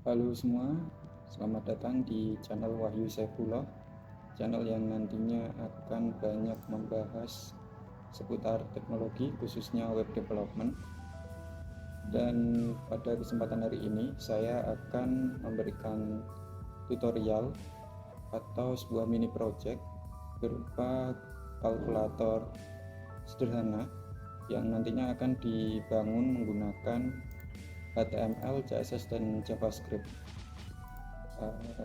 Halo semua, selamat datang di channel Wahyu Saifullah, channel yang nantinya akan banyak membahas seputar teknologi khususnya web development. Dan pada kesempatan hari ini saya akan memberikan tutorial atau sebuah mini project berupa kalkulator sederhana yang nantinya akan dibangun menggunakan HTML, CSS, dan JavaScript.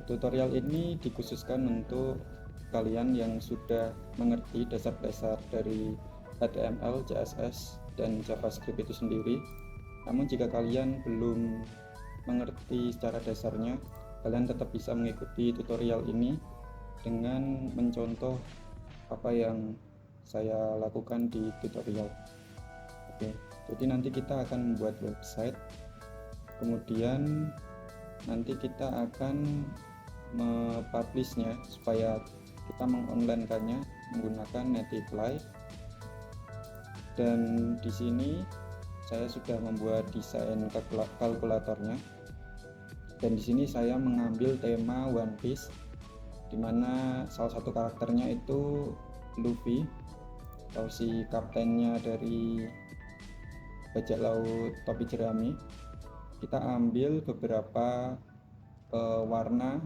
Tutorial ini dikhususkan untuk kalian yang sudah mengerti dasar-dasar dari HTML, CSS, dan JavaScript itu sendiri. Namun jika kalian belum mengerti secara dasarnya, kalian tetap bisa mengikuti tutorial ini dengan mencontoh apa yang saya lakukan di tutorial. Oke, jadi nanti kita akan membuat website, kemudian nanti kita akan mempublishnya supaya kita mengonlinekannya menggunakan Netlify. Dan di sini saya sudah membuat desain kalkulatornya, dan di sini saya mengambil tema One Piece, dimana salah satu karakternya itu Luffy atau si kaptennya dari bajak laut topi jerami. Kita ambil beberapa warna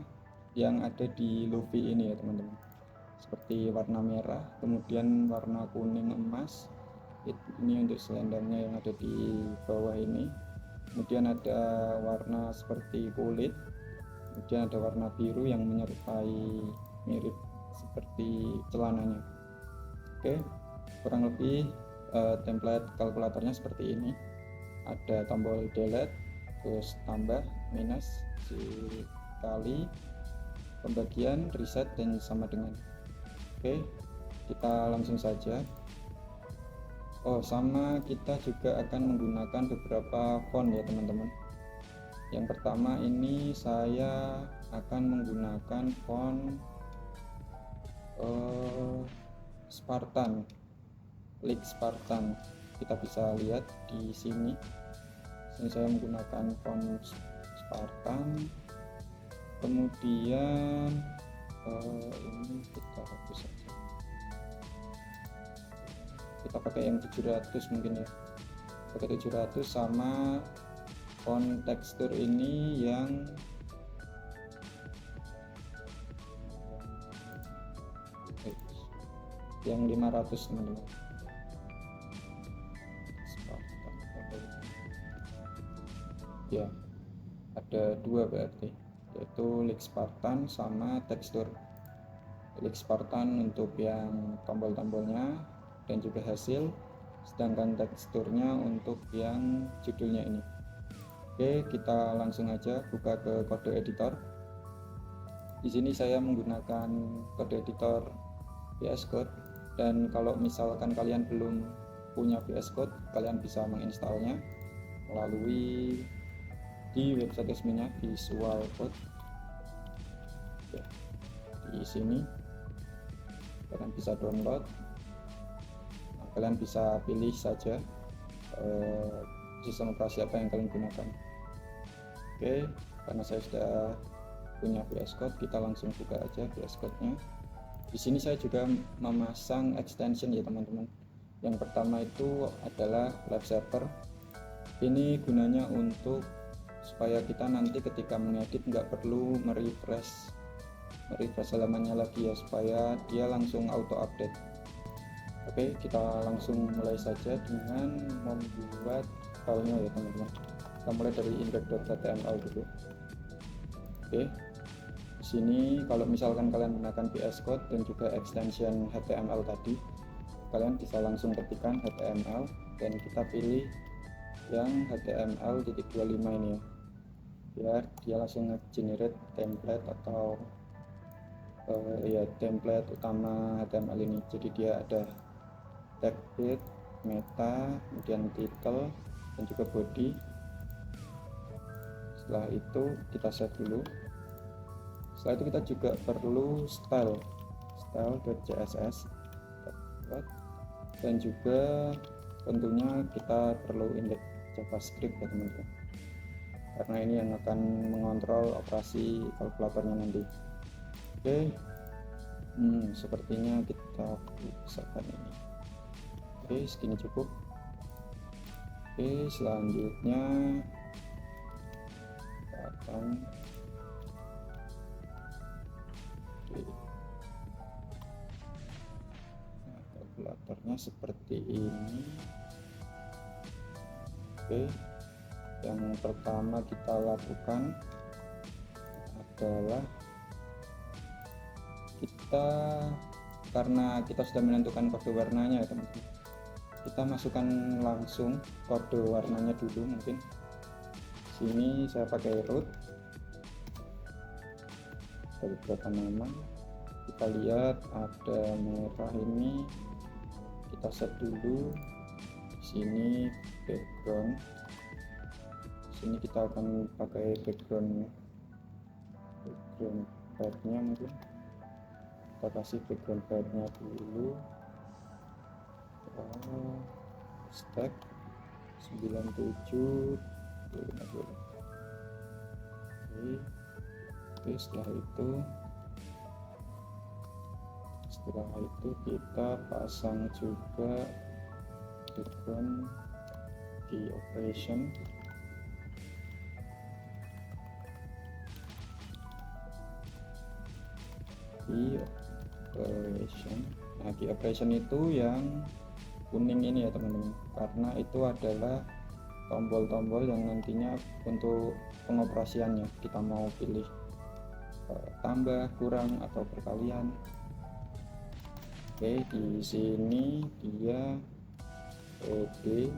yang ada di Luffy ini ya teman-teman, seperti warna merah, kemudian warna kuning emas, ini untuk selendangnya yang ada di bawah ini, kemudian ada warna seperti kulit, kemudian ada warna biru yang menyerupai mirip seperti celananya. Oke, kurang lebih template kalkulatornya seperti ini. Ada tombol delete, terus tambah, minus, dikali, pembagian, reset, dan sama dengan. Oke, kita langsung saja. Oh, sama kita juga akan menggunakan beberapa font ya teman-teman. Yang pertama ini saya akan menggunakan font Spartan, Leak Spartan. Kita bisa lihat di sini. Saya menggunakan font Spartan, kemudian ini kita hapus saja, kita pakai yang 700 mungkin ya, pakai 700, sama font tekstur ini yang 500 teman-teman. Ya, ada dua berarti, yaitu Leak Spartan sama tekstur. Leak Spartan untuk yang tombol-tombolnya dan juga hasil, sedangkan teksturnya untuk yang judulnya ini. Oke, kita langsung aja buka ke kode editor. Di sini saya menggunakan kode editor VS Code, dan kalau misalkan kalian belum punya VS Code, kalian bisa menginstalnya melalui di website resminya Visual Code. Ya, di sini kalian bisa download. Nah, kalian bisa pilih saja sistem operasi apa yang kalian gunakan. Oke, karena saya sudah punya VS Code, kita langsung buka aja VS Code-nya. Di sini saya juga memasang extension ya teman-teman. Yang pertama itu adalah Live Server. Ini gunanya untuk supaya kita nanti ketika mengedit nggak perlu merefresh halamannya lagi ya, supaya dia langsung auto update. Oke, kita langsung mulai saja dengan membuat filenya ya teman-teman. Kita mulai dari index.html dulu. Oke, di sini kalau misalkan kalian menggunakan VS Code dan juga extension HTML tadi, kalian bisa langsung ketikkan HTML dan kita pilih yang HTML.25 ini ya, biar dia langsung generate template atau ya template utama HTML ini. Jadi dia ada tag head, meta, kemudian title, dan juga body. Setelah itu kita save dulu. Setelah itu kita juga perlu style.css, dan juga tentunya kita perlu index JavaScript ya teman-teman. karena ini yang akan mengontrol operasi kalkulatornya nanti. Oke, sepertinya kita pisahkan ini. Oke, segini cukup. Oke, selanjutnya kita akan kalkulatornya seperti ini. Oke, yang pertama kita lakukan adalah karena kita sudah menentukan kode warnanya ya teman-teman, kita masukkan langsung kode warnanya dulu. Mungkin sini saya pakai root, ada beberapa nama, kita lihat ada merah ini, kita set dulu. Sini background, sini kita akan pakai background backnya, mungkin kita kasih background backnya dulu. Stack 97. Oke, setelah itu kita pasang juga background di operation. Nah, di operation itu yang kuning ini ya teman-teman, karena itu adalah tombol-tombol yang nantinya untuk pengoperasiannya kita mau pilih tambah, kurang, atau perkalian. Oke, di sini dia ED.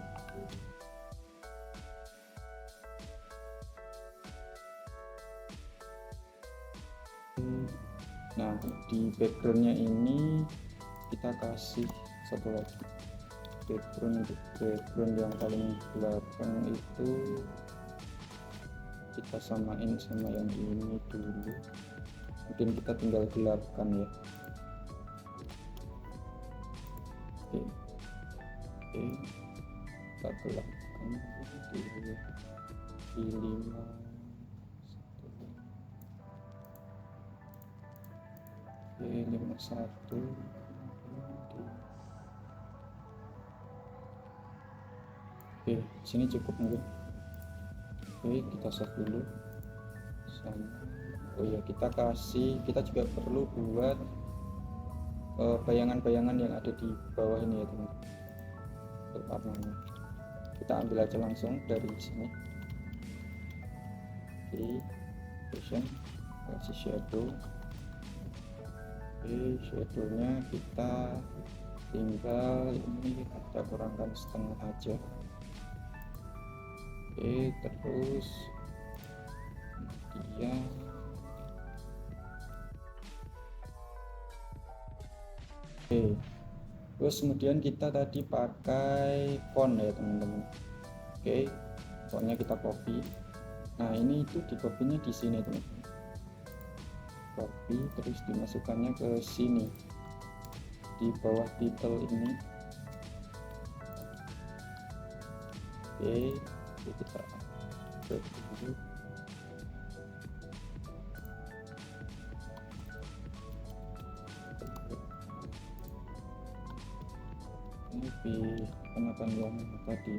Nah, di backgroundnya ini kita kasih satu lagi background yang paling belakang itu kita samain sama yang ini dulu. Mungkin kita tinggal gelapkan ya. Oke, kita gelapkan di 5. Oke, 51. Oke, sini cukup mungkin. Oke, kita save dulu. Oh ya, kita juga perlu buat bayangan-bayangan yang ada di bawah ini ya teman-teman, warnanya. Kita ambil aja langsung dari sini. Oke, position, kasih shadow. Oke, shadownya kita tinggal ini kita kurangkan setengah aja. Oke, terus kemudian kemudian kita tadi pakai font ya teman-teman. Oke, fontnya kita copy. Nah, ini itu di copy-nya di sini teman-teman. Copy terus dimasukkannya ke sini di bawah title ini. Oke, kita upload dulu. Ini penataan yang tadi.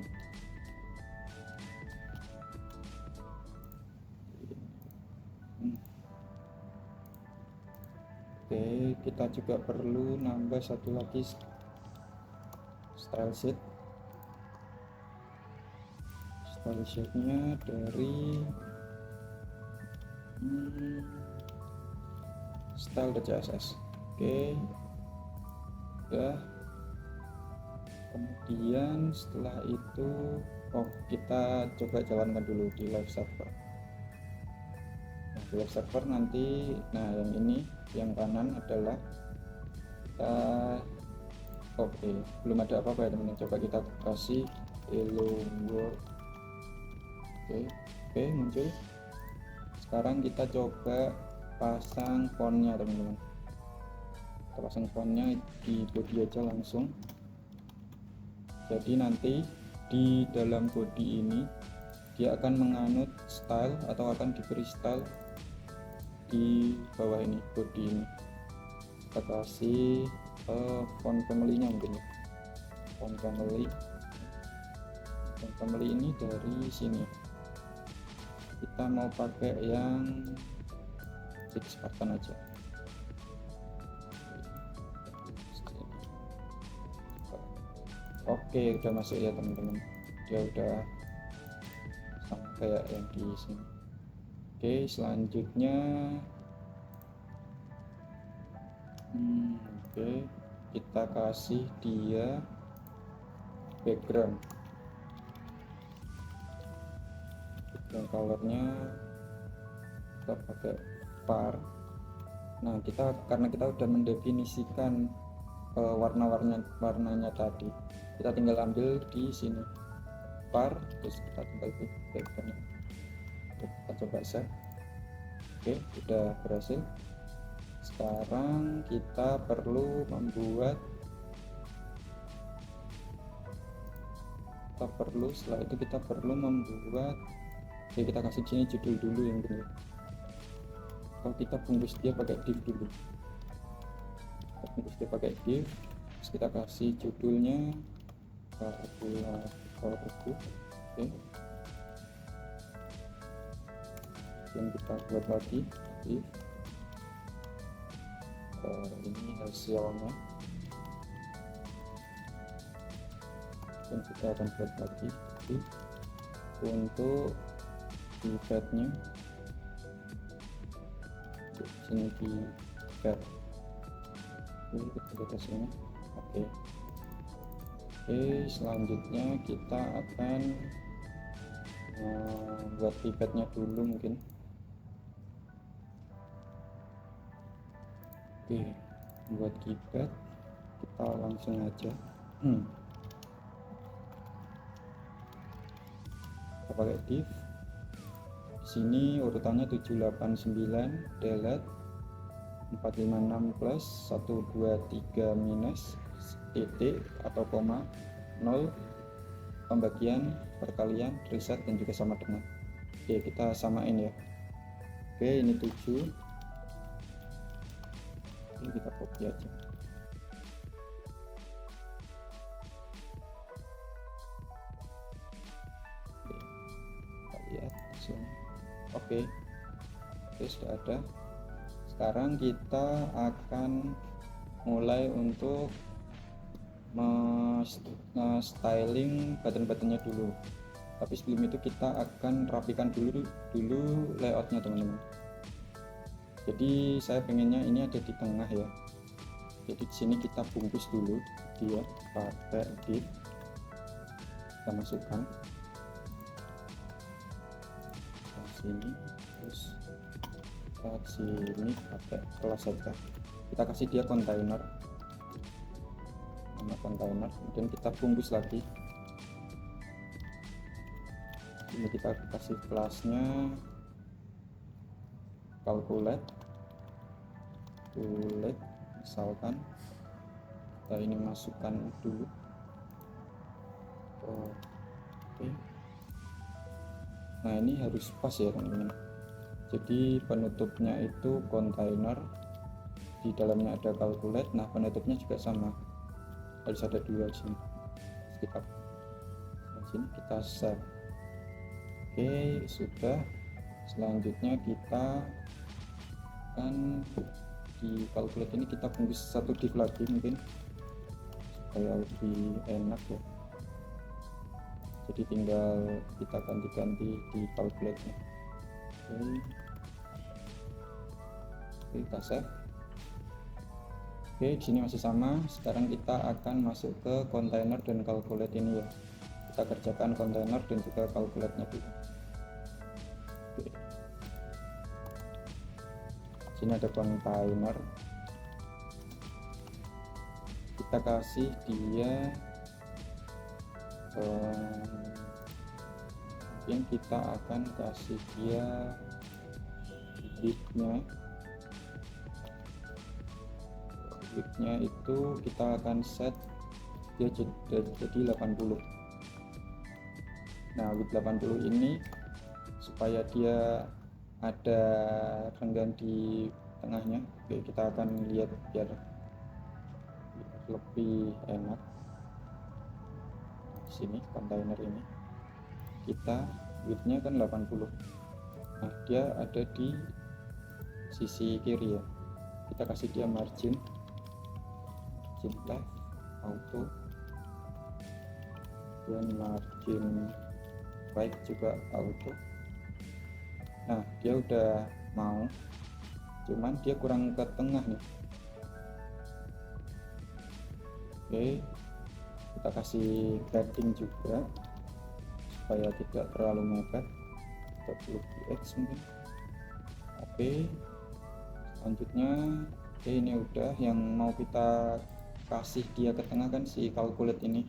Oke, kita juga perlu nambah satu lagi style sheet. Style sheetnya dari style.css. Oke, udah. Kemudian setelah itu kita coba jalankan dulu di live server. Nah, di live server nanti, nah yang ini yang kanan adalah kita belum ada apa-apa ya teman-teman. Coba kita kasih hello world. Oke, muncul. Sekarang kita coba pasang fontnya teman-teman. Kita pasang fontnya di body aja langsung. Jadi nanti di dalam body ini dia akan menganut style atau akan diberi style di bawah ini, body ini. Kita kasih font family-nya mungkin ya. Font family ini dari sini kita mau pakai yang Spartan aja. Oke, udah masuk ya teman-teman, dia udah sama kayak yang di sini. Oke, selanjutnya oke, kita kasih dia background colornya kita pakai var. Nah, karena kita udah mendefinisikan warnanya tadi, kita tinggal ambil di sini var, terus kita tinggal background. Kita coba save. Oke, udah berhasil. Sekarang kita perlu membuat, setelah itu kita perlu membuat, oke, kita kasih sini judul dulu yang benar. Kalau kita bungkus dia pakai div dulu, terus kita kasih judulnya kalkulatorku. Oke, dan kita buat lagi div ini hasilnya, dan kita akan buat lagi untuk pivotnya sini di pivot. Kita lihat hasilnya. Oke, selanjutnya kita akan buat pivotnya dulu mungkin. Oke, buat pivot kita langsung aja kita pakai div. Di sini urutannya 789 delete 456 plus 123 minus titik atau koma 0 pembagian perkalian reset dan juga sama dengan. Oke, kita samain ya. Oke, ini 7. Ini kita copy aja. Oke, kita lihat hasilnya. Oke, sudah ada. Sekarang kita akan mulai untuk styling button-buttonnya dulu. Tapi sebelum itu kita akan rapikan dulu layoutnya teman-teman. Jadi saya pengennya ini ada di tengah ya. Jadi di sini kita bungkus dulu dia pakai div, kita masukkan ke sini, terus kita sini pakai kelas saja. Kita kasih dia kontainer, nama kontainer, kemudian kita bungkus lagi. Ini kita kasih kelasnya calculate misalkan kita ini masukkan dulu. Oke, nah ini harus pas ya teman-teman. Jadi penutupnya itu kontainer, di dalamnya ada calculate. Nah, penutupnya juga sama, harus ada 2 di sini. Kita save. Oke, sudah. Selanjutnya kita akan di calculate ini kita bungkus satu div lagi mungkin supaya lebih enak ya. Jadi tinggal kita ganti-ganti di calculate nya. Oke, kita save. Oke, di sini masih sama. Sekarang kita akan masuk ke kontainer dan calculate ini ya. Kita kerjakan kontainer dan juga calculate nya dulu. Oke. Sini ada kontainer, kita kasih dia mungkin kita akan kasih dia widthnya itu kita akan set dia jadi 80. Nah, width 80 ini supaya dia ada renggang di tengahnya. Oke, kita akan lihat biar lebih enak. Di sini kontainer ini kita widthnya kan 80. Nah, dia ada di sisi kiri ya. Kita kasih dia margin left auto, dan margin right juga auto. Nah, dia udah mau, cuman dia kurang ke tengah nih. Oke, kita kasih padding juga supaya tidak terlalu mepet. 30px mungkin. Oke, selanjutnya ini udah. Yang mau kita kasih dia ke tengah kan si calculate ini,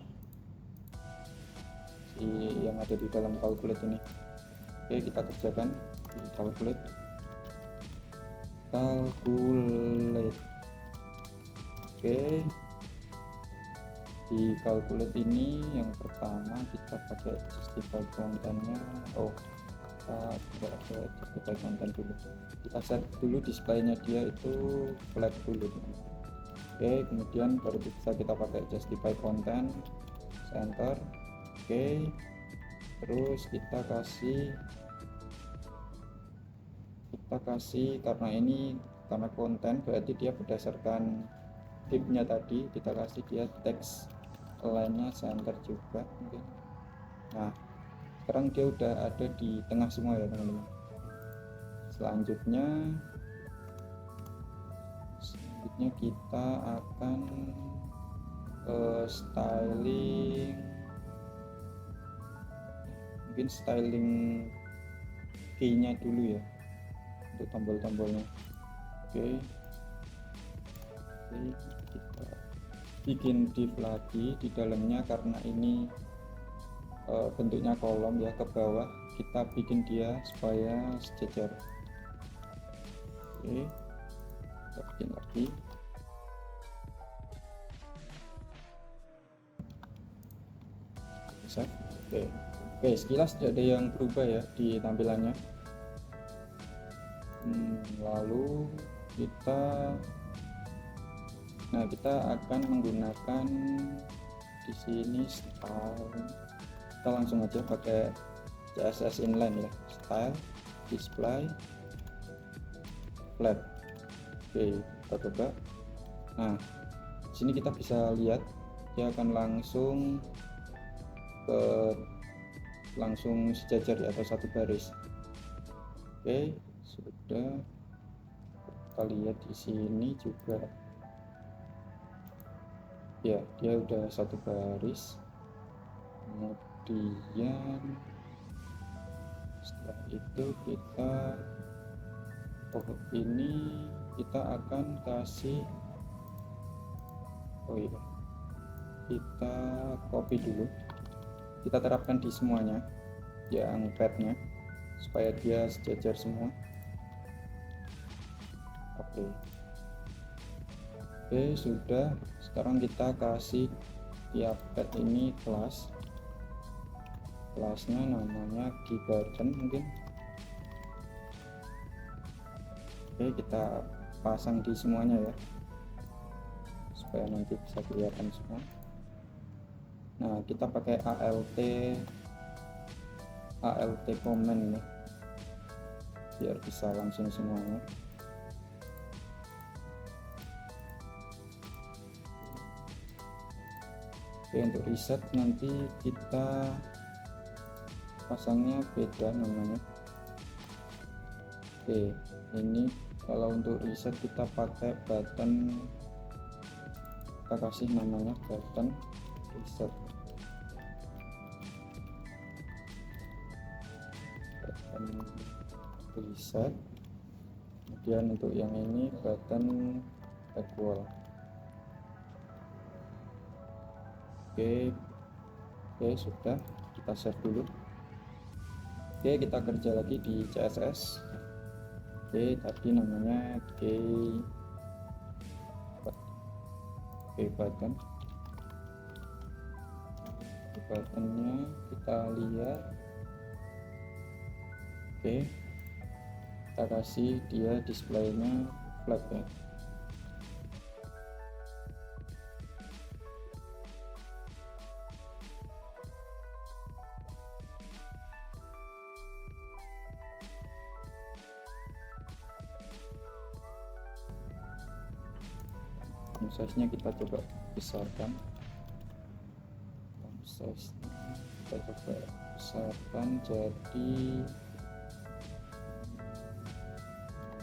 yang ada di dalam calculate ini. Oke, kita kerjakan di calculate. Oke, di calculate ini yang pertama kita pakai justify kontennya. Kita tidak ada justify konten dulu, kita set dulu displaynya dia itu flat dulu. Oke, kemudian baru bisa kita pakai justify content center. Oke, terus kita kasih karena ini karena konten berarti dia berdasarkan tipnya tadi, kita kasih dia text align-nya center juga mungkin. Nah, sekarang dia udah ada di tengah semua ya teman-teman. Selanjutnya kita akan styling, mungkin styling key-nya dulu ya untuk tombol-tombolnya. Oke, kita bikin div lagi di dalamnya karena ini bentuknya kolom ya, ke bawah kita bikin dia supaya sejajar. Oke, kita bikin lagi. Oke, sekilas tidak ada yang berubah ya di tampilannya. Lalu kita akan menggunakan di sini style. Kita langsung aja pakai CSS inline ya, style display flat. Oke, kita coba. Nah, di sini kita bisa lihat dia akan langsung sejajar ya, atau satu baris. Oke, sudah. Kita lihat di sini juga ya, dia udah satu baris. Kemudian setelah itu ini kita akan kasih kita copy dulu, kita terapkan di semuanya yang padnya supaya dia sejajar semua. Oke, sudah. Sekarang kita kasih tiap pad ini kelasnya namanya keygarden mungkin. Oke, kita pasang di semuanya ya supaya nanti bisa kelihatan semua. Nah, kita pakai alt comment ya biar bisa langsung semuanya. Oke, untuk reset nanti kita pasangnya beda namanya. Oke, ini kalau untuk reset kita pakai button, kita kasih namanya button reset. Kemudian untuk yang ini button equal. Oke, sudah, kita save dulu. Oke, kita kerja lagi di CSS. Oke, tadi namanya button. buttonnya kita lihat. Oke, kita kasih dia displaynya flat ya. Size-nya kita coba besarkan, size-nya kita coba besarkan jadi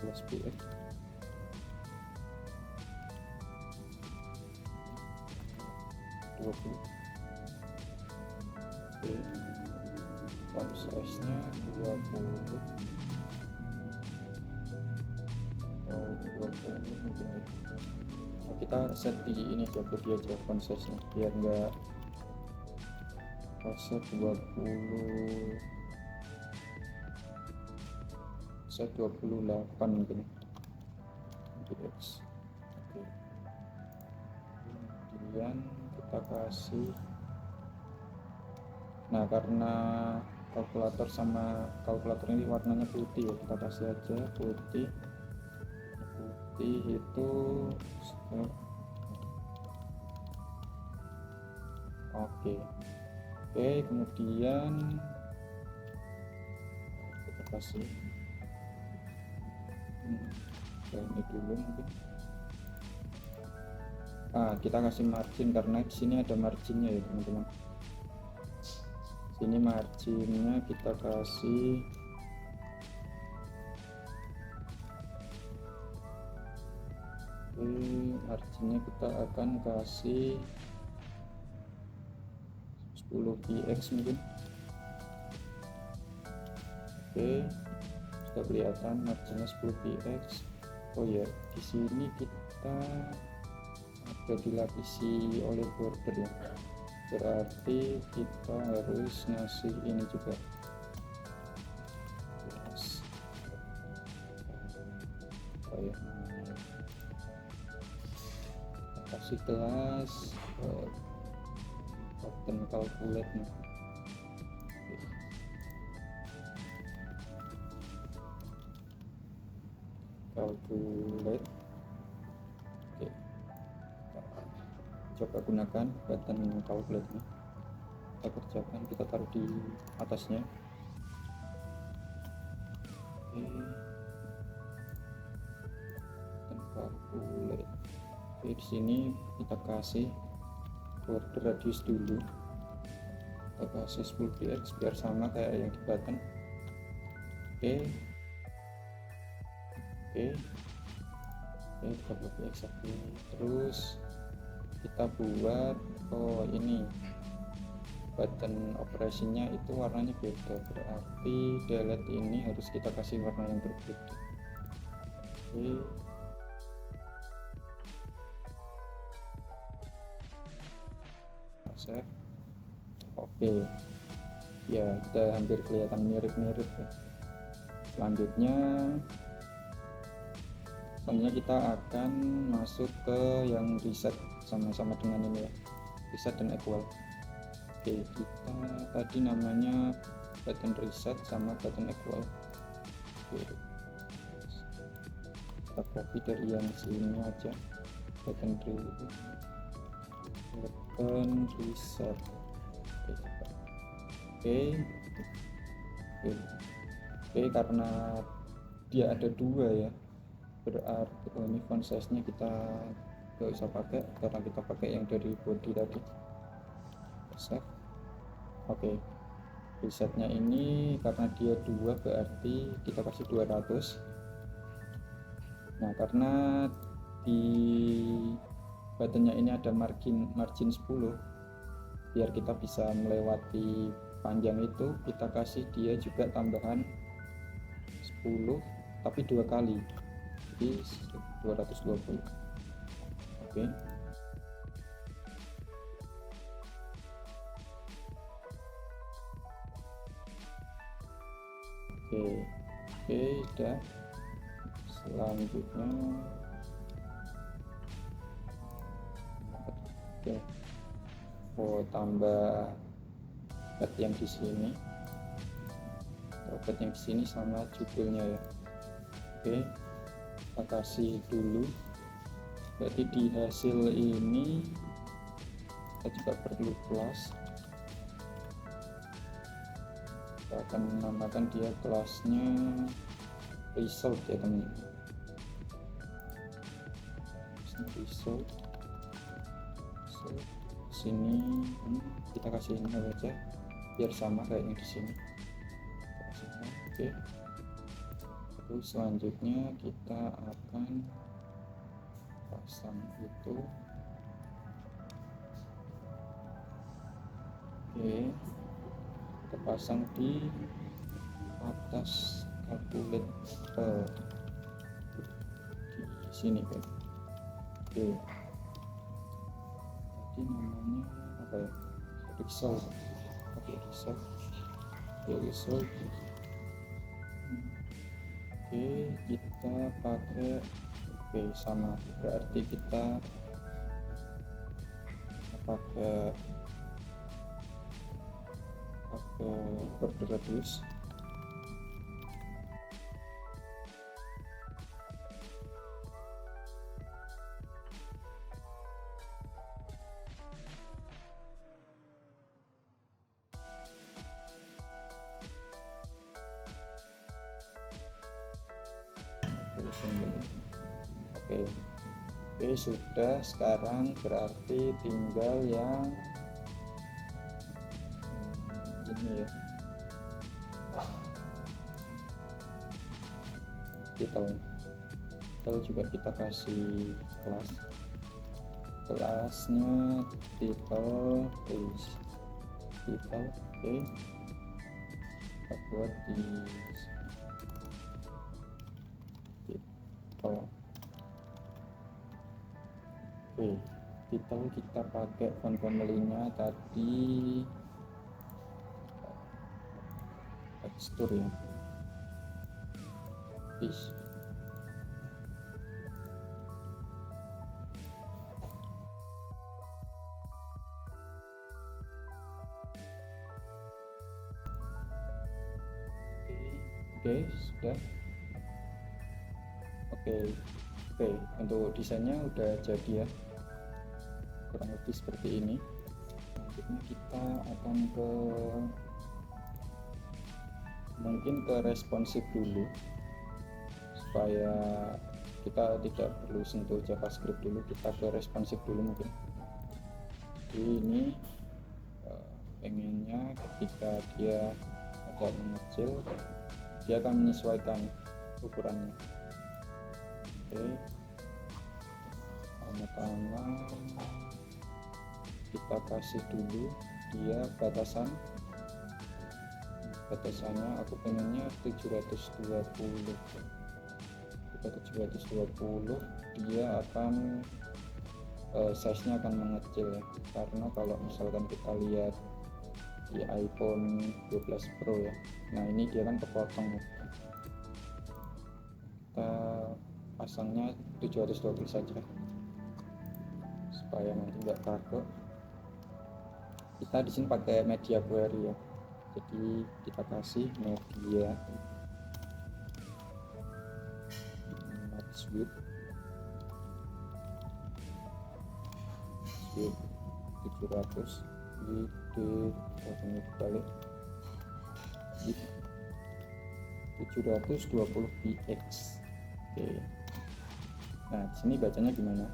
12 px. Oke, font size-nya 20 atau 20. Kita set di ini 20 aja font size-nya biar enggak set 20, set 28 mungkin px. Oke, kemudian kita kasih, nah karena kalkulator sama kalkulator ini warnanya putih ya, kita kasih aja putih itu oke. Kemudian kita kasih ini dulu mungkin. Kita kasih margin karena di sini ada marginnya ya teman-teman. Sini marginnya kita kasih marginnya kita akan kasih 10 px mungkin. Sudah kelihatan marginnya 10 px. Oh ya, di sini kita ada dilapisi oleh border ya, berarti kita harus ngasih ini juga. Kasih kelas button calculate nih. Calculate. Oke, coba gunakan button calculate nih. Kita kerjakan, kita taruh di atasnya. Calculate. Di sini kita kasih border radius dulu, kita kasih 10 px biar sama kayak yang di button. Oke, 30 px. Terus kita buat ini button operasinya itu warnanya beda, berarti delete ini harus kita kasih warna yang berbeda. Save. Oke, ya udah hampir kelihatan mirip-mirip ya. Selanjutnya kita akan masuk ke yang reset, sama-sama dengan ini ya, reset dan equal. Oke, kita tadi namanya button reset sama button equal. Kita copy dari yang sini aja, button reset. Oke, karena dia ada dua ya, berarti ini font size nya kita gak usah pakai karena kita pakai yang dari body tadi. Save. Oke, resetnya ini karena dia dua berarti kita kasih 200. Nah, karena di buttonnya ini ada margin 10, biar kita bisa melewati panjang itu, kita kasih dia juga tambahan 10 tapi 2 kali, jadi 220. Oke. Udah. Selanjutnya tambah trompet yang di sini, sama judulnya ya. Oke, kita kasih dulu. Jadi di hasil ini kita juga perlu kelas. Kita akan menambahkan dia kelasnya result ya teman-teman. Result sini kita kasih ini aja biar sama kayaknya di sini. Oke, terus selanjutnya kita akan pasang itu. Oke, kita pasang di atas kalkulator di sini kan. Oke, jadi namanya apa ya, result. Oke, result. Oke, kita pakai sama, berarti kita pakai border radius. Oke, sudah. Sekarang berarti tinggal yang ini ya, title juga kita kasih kelasnya title. Oke, kita buat di title. Oke, title kita pakai font family-nya tadi tekstur ya, fish. Oke, sudah. Oke, untuk desainnya udah jadi ya, kurang lebih seperti ini. Selanjutnya kita akan mungkin ke responsif dulu, supaya kita tidak perlu sentuh JavaScript dulu, kita ke responsif dulu mungkin. Jadi ini pengennya ketika dia agak mengecil, dia akan menyesuaikan ukurannya. Oke, pertama kita kasih dulu dia batasannya, aku pengennya 720. Dia akan size-nya akan mengecil ya, karena kalau misalkan kita lihat di iPhone 12 Pro ya, nah ini dia kan kepotong ya. Kita pasangnya 720 saja supaya nanti nggak kaget. Kita di sini pakai media query ya, jadi kita kasih media match width 700 balik 720 px. Oke, nah di sini bacanya gimana?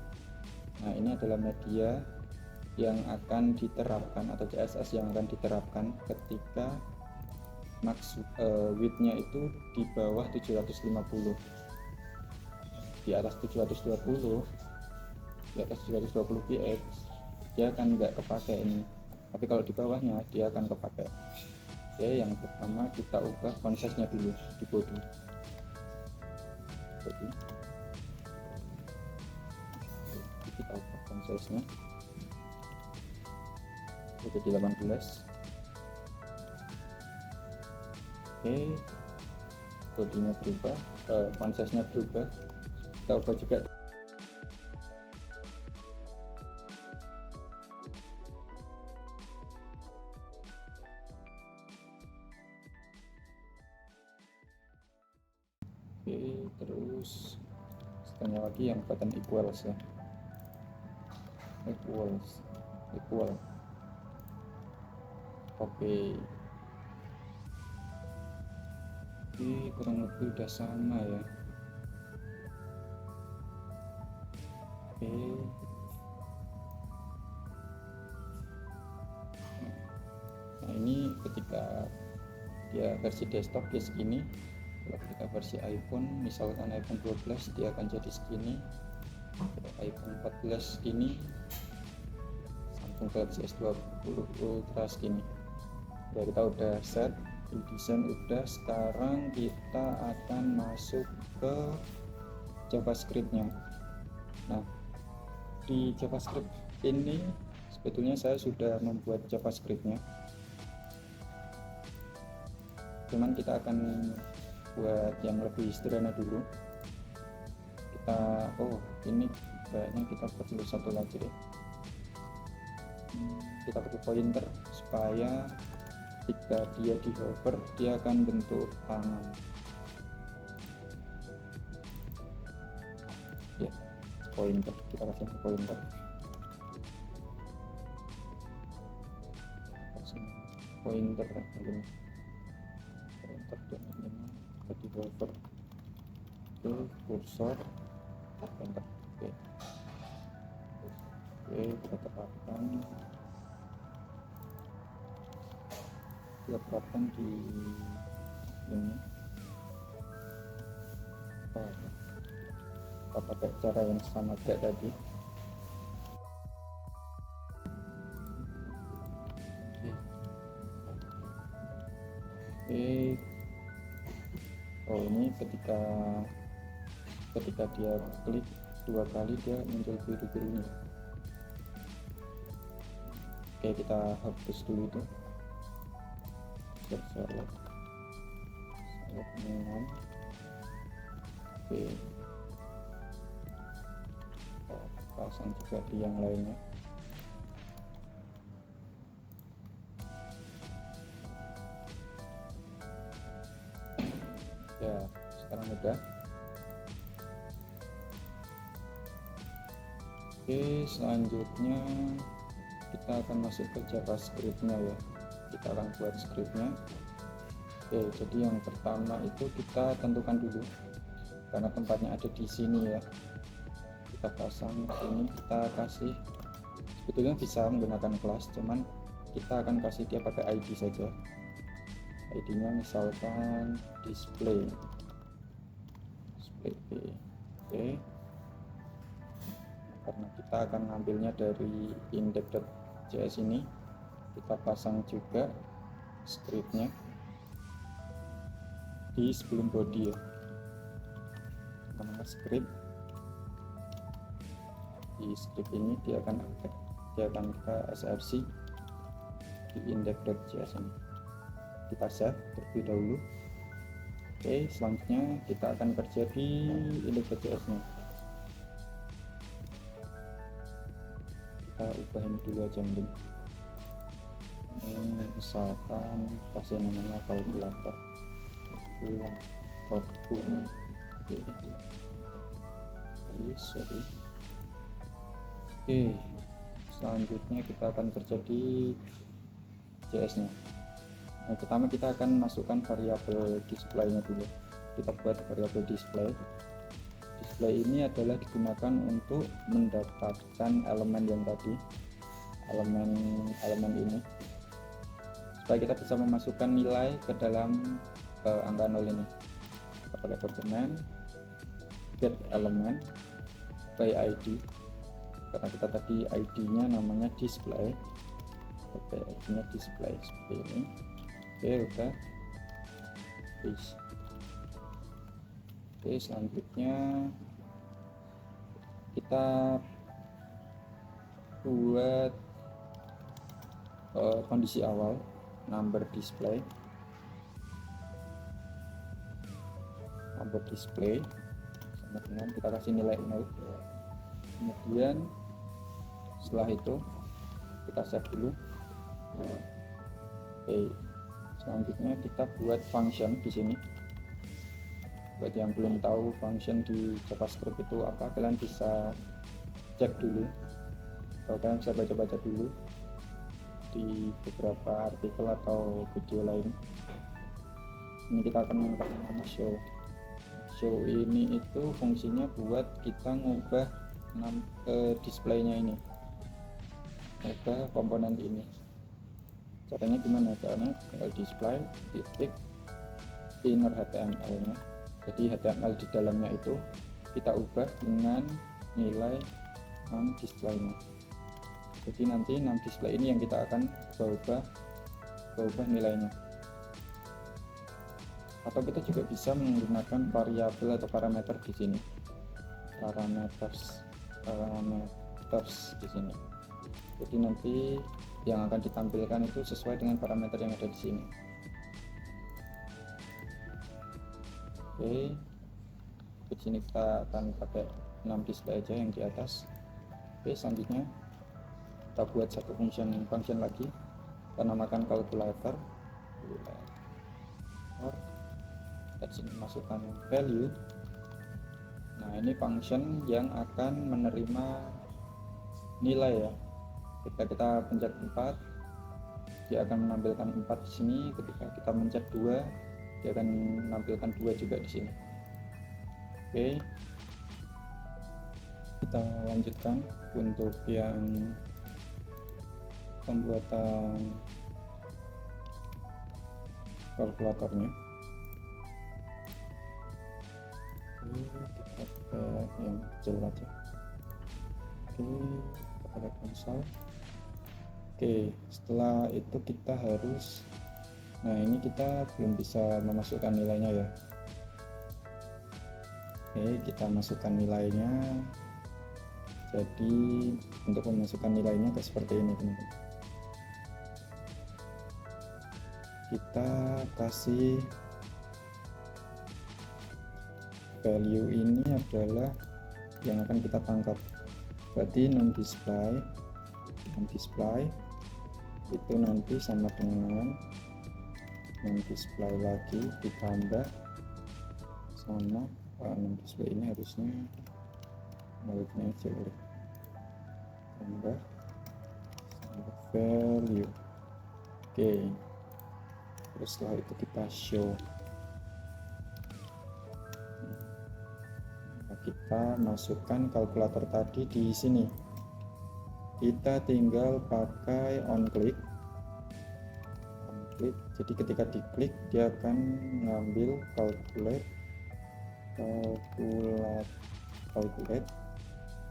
Nah, ini adalah media yang akan diterapkan atau CSS yang akan diterapkan ketika max width-nya itu di bawah 750. Di atas 720 px dia akan nggak kepake ini, tapi kalau di bawahnya dia akan kepake. Oke, yang pertama kita ubah font size-nya dulu di body. Kita ubah font size-nya jadi 18. Oke, bodinya berubah, font size-nya berubah. Kita ubah juga Oke, terus setelahnya lagi yang button equals ya, equal. Oke, kurang lebih udah sama ya. Oke, nah ini ketika dia versi desktop dia segini. Kalau ketika versi iPhone, misalkan iPhone 12, dia akan jadi segini. iPhone 14 segini, Samsung Galaxy S20 Ultra segini. Ya, kita udah set desain, udah. Sekarang kita akan masuk ke JavaScript-nya. Nah, di JavaScript ini sebetulnya saya sudah membuat JavaScript-nya, cuman kita akan buat yang lebih sederhana dulu. Ini kayaknya kita perlu satu lagi deh. Kita pakai pointer supaya ketika dia di hover dia akan bentuk tangan ya. Pointer, kita kasih pointer dan ini di hover ke kursor pointer. Oke, kita terapkan di ini. Kita pakai cara yang sama kayak tadi. Ini ketika dia klik 2 kali dia muncul biru-biru ini. Oke, kita hapus dulu itu. Select minum. Oke, pasang juga di yang lainnya. Ya, sekarang udah. Oke, selanjutnya kita akan masuk ke JavaScript-nya ya. Kita akan buat script-nya. Oke, jadi yang pertama itu kita tentukan dulu, karena tempatnya ada di sini ya. Kita pasang ini, kita kasih, sebetulnya bisa menggunakan kelas, cuman kita akan kasih dia pakai ID saja. ID-nya misalkan display. Oke, karena kita akan ngambilnya dari index.js ini, kita pasang juga scriptnya di sebelum body ya, namanya script. Di script ini dia akan ke src di index.js ini. Kita save terlebih dahulu. Oke, selanjutnya kita akan kerja di index.js nya. Kita ubahin dulu aja mending. Ini misalkan kasih namanya kalkulator. Oke, selanjutnya kita akan kerja di JS nya. Yang pertama kita akan masukkan variabel display-nya dulu. Kita buat variabel display. Display ini adalah digunakan untuk mendapatkan elemen yang tadi, elemen ini, supaya kita bisa memasukkan nilai ke dalam angka 0 ini. Kita pakai argumen get element by ID, karena kita tadi ID-nya namanya display. Oke, ID-nya display seperti ini. Oke, udah. Oke, selanjutnya kita buat kondisi awal, number display sama dengan kita kasih nilai 0. Kemudian setelah itu kita save dulu. Oke, selanjutnya kita buat function di sini. Buat yang belum tahu function di JavaScript itu apa, kalian bisa cek dulu, atau kalian bisa baca-baca dulu di beberapa artikel atau video lain. Ini kita akan menggunakan nama show. Show ini itu fungsinya buat kita ngubah displaynya ini, ngubah komponen ini. Caranya gimana? Caranya tinggal display titik inner HTML nya. Jadi HTML di dalamnya itu kita ubah dengan nilai display-nya. Jadi nanti display ini yang kita akan berubah nilainya. Atau kita juga bisa menggunakan variabel atau parameter di sini. Parameters di sini. Jadi nanti yang akan ditampilkan itu sesuai dengan parameter yang ada di sini. Oke, di sini kita akan pakai 6 display aja yang di atas. Oke, selanjutnya kita buat satu function lagi, kita namakan calculator. Di sini masukkan value. Nah, ini function yang akan menerima nilai ya. Ketika kita pencet 4, dia akan menampilkan 4 di sini. Ketika kita pencet 2, dia akan menampilkan 2 juga di sini. Oke, kita lanjutkan untuk yang pembuatan kalkulatornya. Kita pakai yang kecil aja. Oke, kita pakai konsol. Oke, setelah itu kita harus, nah ini kita belum bisa memasukkan nilainya ya. Oke, kita masukkan nilainya. Jadi untuk memasukkan nilainya kayak seperti ini teman-teman. Kita kasih value ini adalah yang akan kita tangkap. Berarti non-display itu nanti sama dengan non-display lagi ditambah sama non-display ini harusnya baliknya aja boleh, tambah value. Oke, terus setelah itu kita show. Kita masukkan kalkulator tadi di sini. Kita tinggal pakai on click. Jadi ketika diklik dia akan ngambil calculate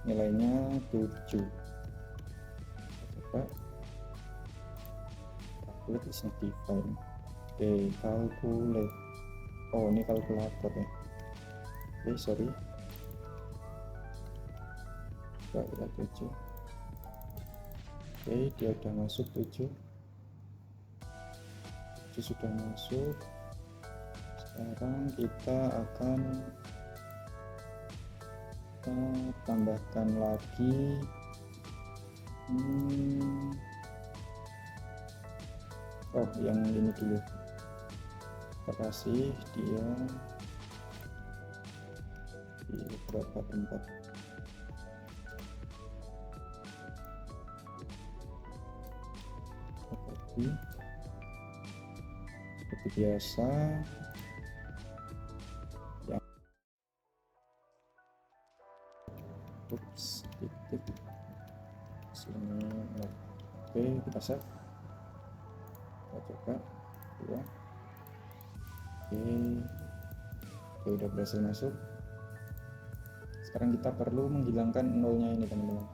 nilainya 7. Coba calculate is not defined. Oke, calculate. Oh, ini kalkulator ya. Oke, sorry. Coba kita 7. Oke, dia udah masuk 7 sudah masuk. Sekarang kita akan tambahkan lagi yang ini dulu. Kita kasih dia di beberapa tempat. Seperti biasa yang titik sini. Oke, kita save, kita coba ya. Oke, udah berhasil masuk. Sekarang kita perlu menghilangkan nolnya ini teman-teman,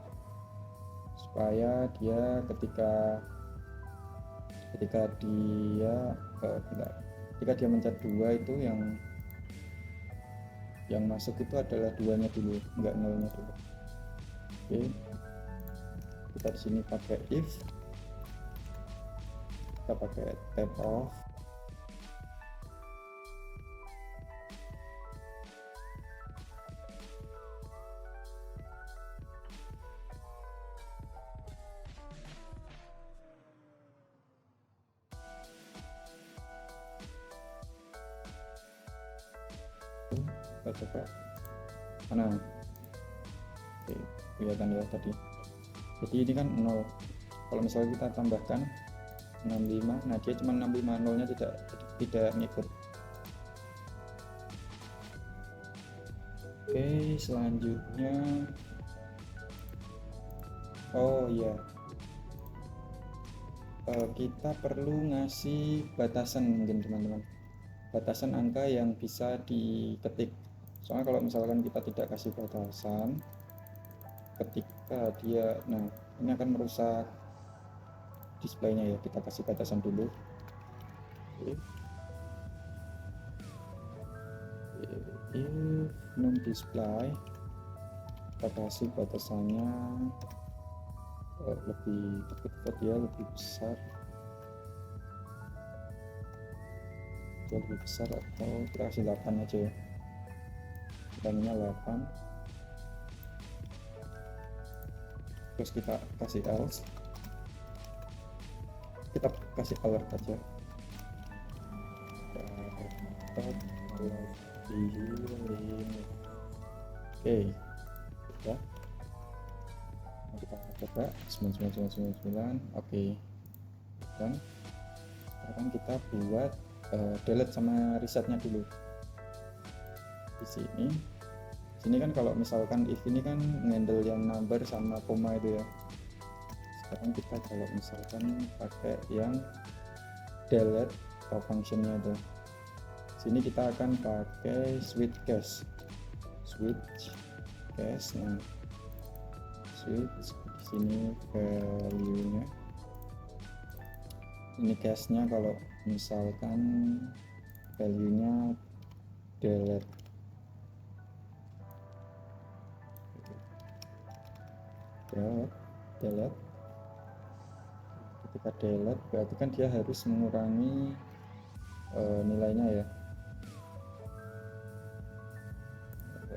supaya dia ketika dia mencet 2 itu yang masuk itu adalah 2-nya dulu, enggak 0-nya dulu. Oke, kita di sini pakai if, kita pakai tab off. kita coba mana. Oke, kelihatan ya tadi. Jadi ini kan 0. Kalau misalnya kita tambahkan 65, nah dia cuma 65, nolnya tidak ngikut. Oke, selanjutnya oh iya, kita perlu ngasih batasan mungkin teman-teman, batasan angka yang bisa diketik. Soalnya kalau misalkan kita tidak kasih batasan ketika dia, nah ini akan merusak displaynya ya. Kita kasih batasan dulu. Oke. Non display, kita kasih batasannya lebih dekat ya, lebih besar atau kita kasih 8 aja ya, bannya 8. Terus kita kasih else, kita kasih alert aja. Oke, ya. Kita coba 9999. Oke, dan sekarang kita buat delete sama resetnya dulu. Di sini kan kalau misalkan if ini kan ngendel yang number sama koma itu ya. Sekarang kita kalau misalkan pakai yang delete atau functionnya itu, sini kita akan pakai switch cache. Nah, switch sini value nya, ini cache nya kalau misalkan value nya delete. Ketika delete berarti kan dia harus mengurangi nilainya ya.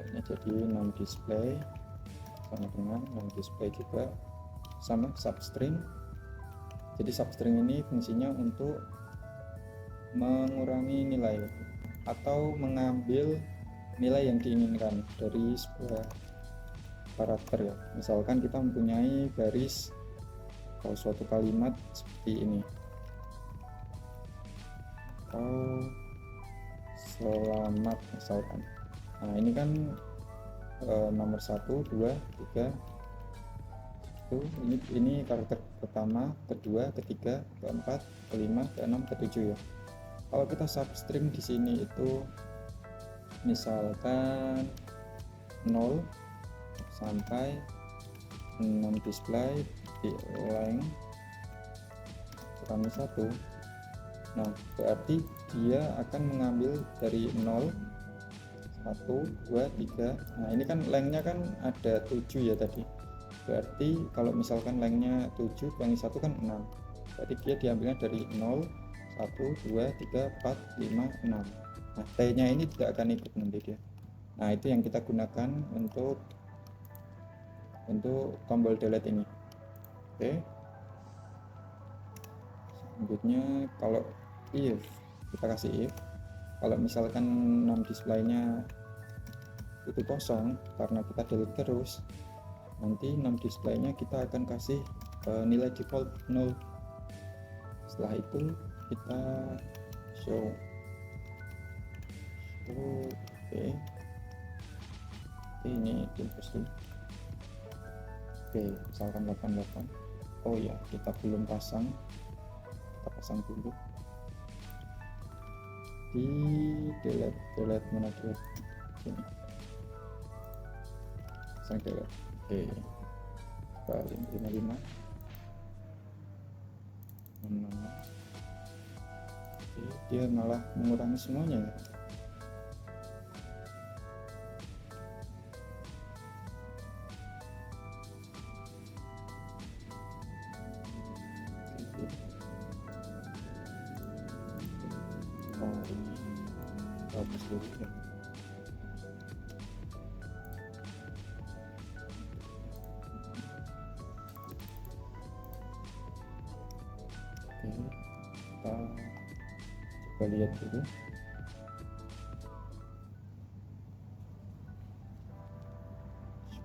Ini jadi non display sama dengan non display juga sama substring. Jadi substring ini fungsinya untuk mengurangi nilai atau mengambil nilai yang diinginkan dari sebuah karakter ya. Misalkan kita mempunyai baris atau suatu kalimat seperti ini, atau selamat misalkan. Nah ini kan nomor 1, 2, 3 itu, ini karakter pertama, kedua, ketiga, keempat, kelima, keenam, ketujuh ya. Kalau kita substring di sini itu misalkan 0 sampai non display di length kurang 1. Nah berarti dia akan mengambil dari 0, 1, 2, 3. Nah ini kan lengthnya kan ada 7 ya tadi. Berarti kalau misalkan lengthnya 7 kurangi 1 kan 6. Berarti dia diambilnya dari 0, 1, 2, 3, 4, 5, 6. Nah T nya ini tidak akan ikut nanti dia. Nah itu yang kita gunakan untuk tombol delete ini. Oke, selanjutnya kalau if, kita kasih if, kalau misalkan non displaynya itu kosong karena kita delete terus, nanti non displaynya kita akan kasih nilai default 0. Setelah itu kita show. Oke, ini dihapus dulu. Oke, misalkan 88. Oh ya, kita belum pasang, kita pasang dulu di delete mana delete sini, pasang delete. Oke, paling 55. Oke, dia malah mengurangi semuanya ya. Hapus dulu ya. Oke, kita coba lihat dulu.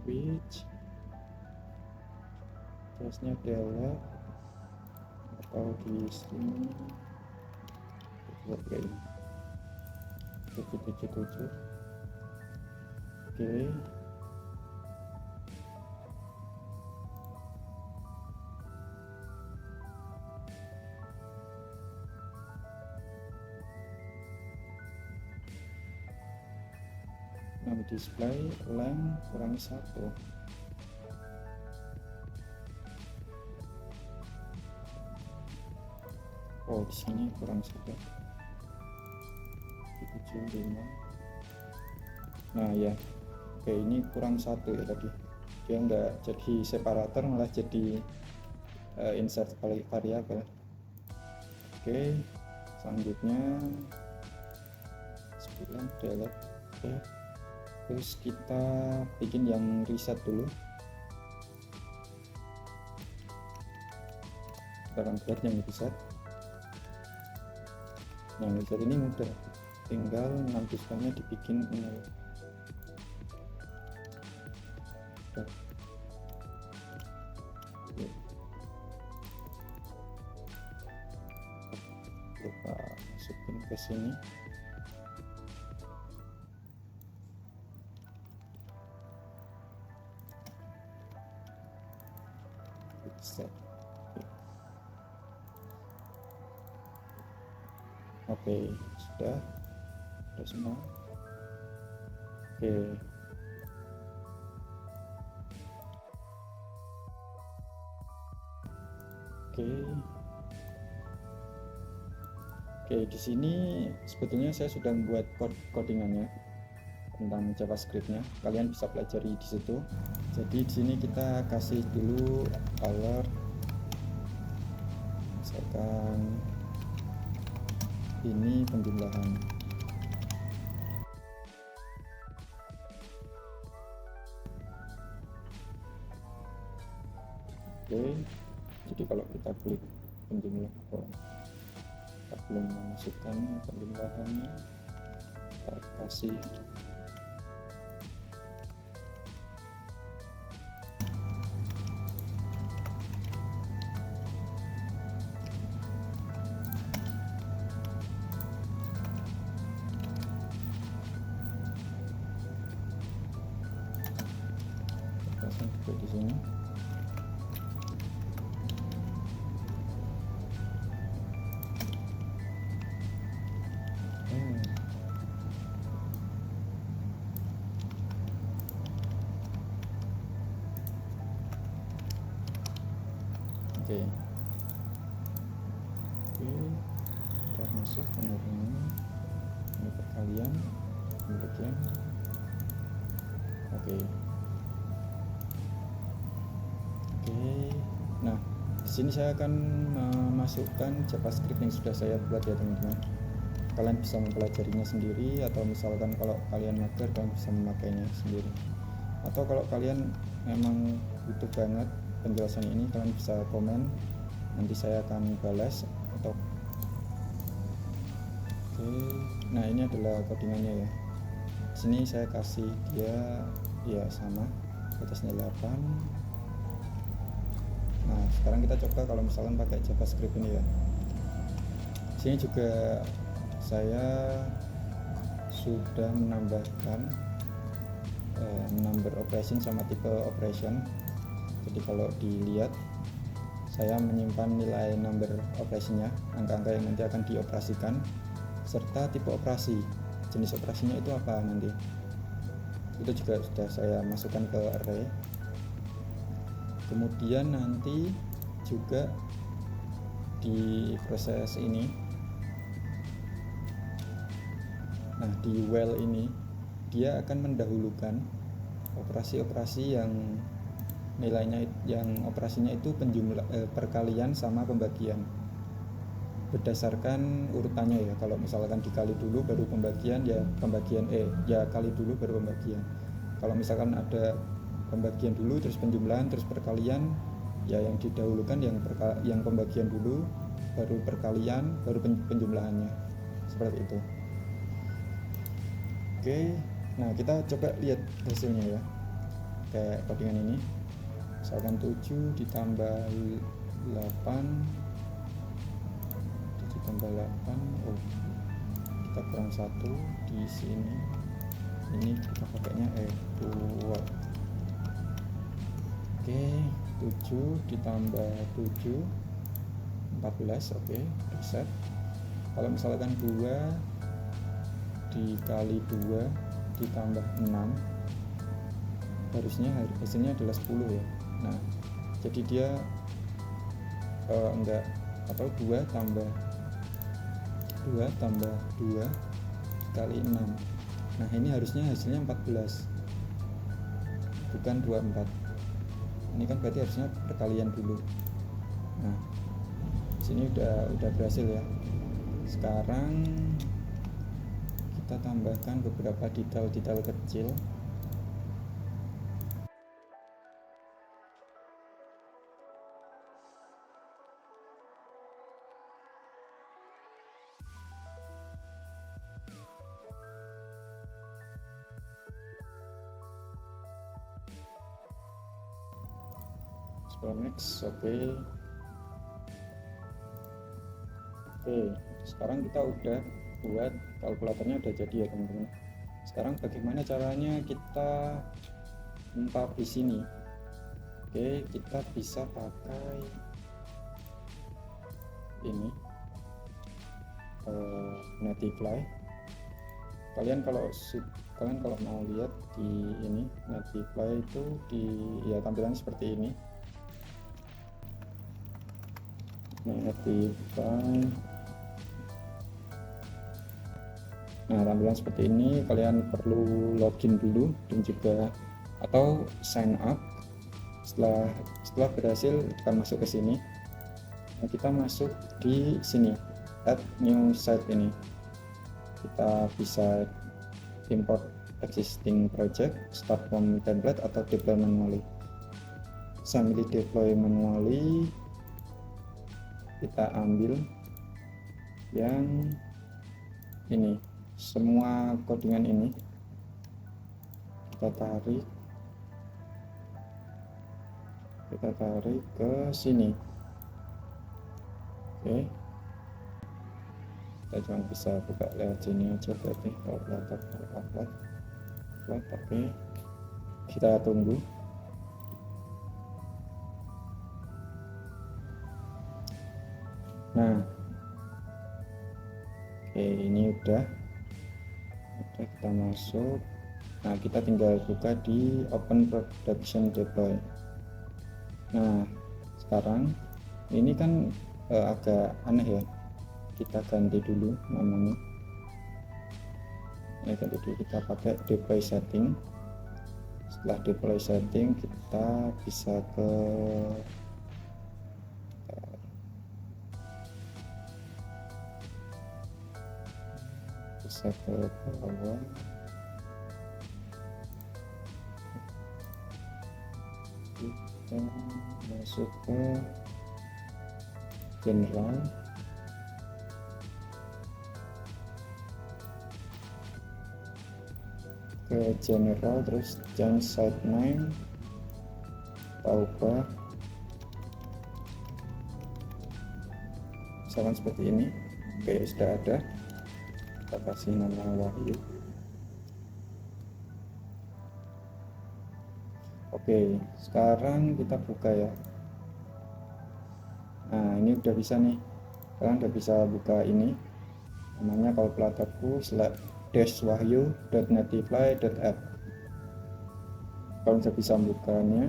which tulisnya adalah atau di sini buat kayak ini 777. Oke. Nah, display length kurang 1. Oh, di sini kurang 1. 75. Nah ya, oke, ini kurang 1 ya tadi. Dia enggak jadi separator, malah jadi insert variabel. Oke, selanjutnya 9 delete. Oke, terus kita bikin yang reset dulu. Kita akan buat yang reset. Nah, reset ini mudah, tinggal nonaktifkannya dibikin 0. Lupa masukin ke sini. Reset. Oke, sudah semua. Oke. Oke, di sini sebetulnya saya sudah membuat codingannya tentang JavaScript-nya. Kalian bisa pelajari di situ. Jadi di sini kita kasih dulu color, misalkan ini penjumlahan. Oke, jadi kalau kita klik penjumlah, kita belum memasukkan penjumlahannya, kita kasih di sini. Oke, udah masuk penurunan ini perkalian bagian. Oke, nah di sini saya akan memasukkan JavaScript yang sudah saya buat ya teman-teman. Kalian bisa mempelajarinya sendiri, atau misalkan kalau kalian mager kalian bisa memakainya sendiri, atau kalau kalian memang butuh banget penjelasan ini kalian bisa komen, nanti saya akan balas. Atau nah ini adalah codingannya ya. Sini saya kasih dia ya sama batasnya 8. Nah sekarang kita coba kalau misalkan pakai JavaScript ini ya. Sini juga saya sudah menambahkan number operation sama type operation. Jadi kalau dilihat saya menyimpan nilai number operasinya, angka-angka yang nanti akan dioperasikan, serta tipe operasi, jenis operasinya itu apa nanti. Itu juga sudah saya masukkan ke array. Kemudian nanti juga di proses ini, nah di while ini dia akan mendahulukan operasi-operasi yang nilainya yang operasinya itu perkalian sama pembagian berdasarkan urutannya ya. Kalau misalkan dikali dulu baru pembagian, ya pembagian ya kali dulu baru pembagian. Kalau misalkan ada pembagian dulu terus penjumlahan terus perkalian, ya yang didahulukan yang pembagian dulu baru perkalian baru penjumlahannya, seperti itu. Oke, nah kita coba lihat hasilnya ya. pakai codingan ini. Misalkan 7 ditambah 8 oh kita kurang 1 di sini, ini kita pakainya keyword. Oke, 7 ditambah 7 14. Oke, reset. Kalau misalkan 2 dikali 2 ditambah 6, harusnya hasilnya adalah 10 ya. Nah, jadi dia enggak, atau 2 tambah 2 kali 6. Nah, ini harusnya hasilnya 14, bukan 24. Ini kan berarti harusnya perkalian dulu. Nah, sini udah berhasil ya. Sekarang kita tambahkan beberapa detail-detail kecil. Next, oke, sekarang kita udah buat kalkulatornya, udah jadi ya teman-teman. Sekarang bagaimana caranya kita mempublish ini? Oke, kita bisa pakai ini, Netlify. Kalian kalau mau lihat di ini Netlify itu ya tampilan seperti ini. Netlify. Nah, tampilan seperti ini. Kalian perlu login dulu dan juga atau sign up. Setelah berhasil, kita masuk ke sini. Nah, kita masuk di sini, add new site ini. Kita bisa import existing project, start from template atau deploy manually. Saya milih deploy manually. Kita ambil yang ini, semua codingan ini kita tarik ke sini. Oke, kita cuma bisa buka lewat sini aja berarti. Oke, kita tunggu. Nah, oke, ini udah kita masuk. Nah, kita tinggal buka di open production deploy. Nah, sekarang ini kan agak aneh ya, kita ganti dulu namanya. Kita pakai deploy setting. Setelah deploy setting, kita bisa ke bawah. Kita masuk ke general. Terus change site name, ubah misalkan seperti ini. Oke, sudah ada. Kita kasih nama Wahyu. Oke, sekarang kita buka ya. Nah, ini udah bisa nih. Kalian udah bisa buka ini. Namanya kalkulatorku /wahyu.netlify.app. Kalian udah bisa bukanya.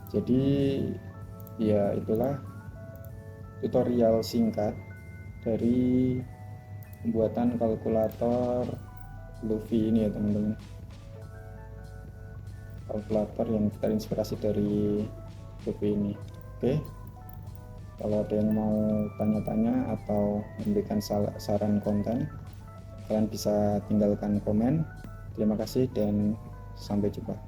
Jadi ya itulah tutorial singkat dari pembuatan kalkulator Luffy ini ya teman-teman. Kalkulator yang terinspirasi dari Luffy ini. Oke, kalau ada yang mau tanya-tanya atau memberikan saran konten, kalian bisa tinggalkan komen. Terima kasih dan sampai jumpa.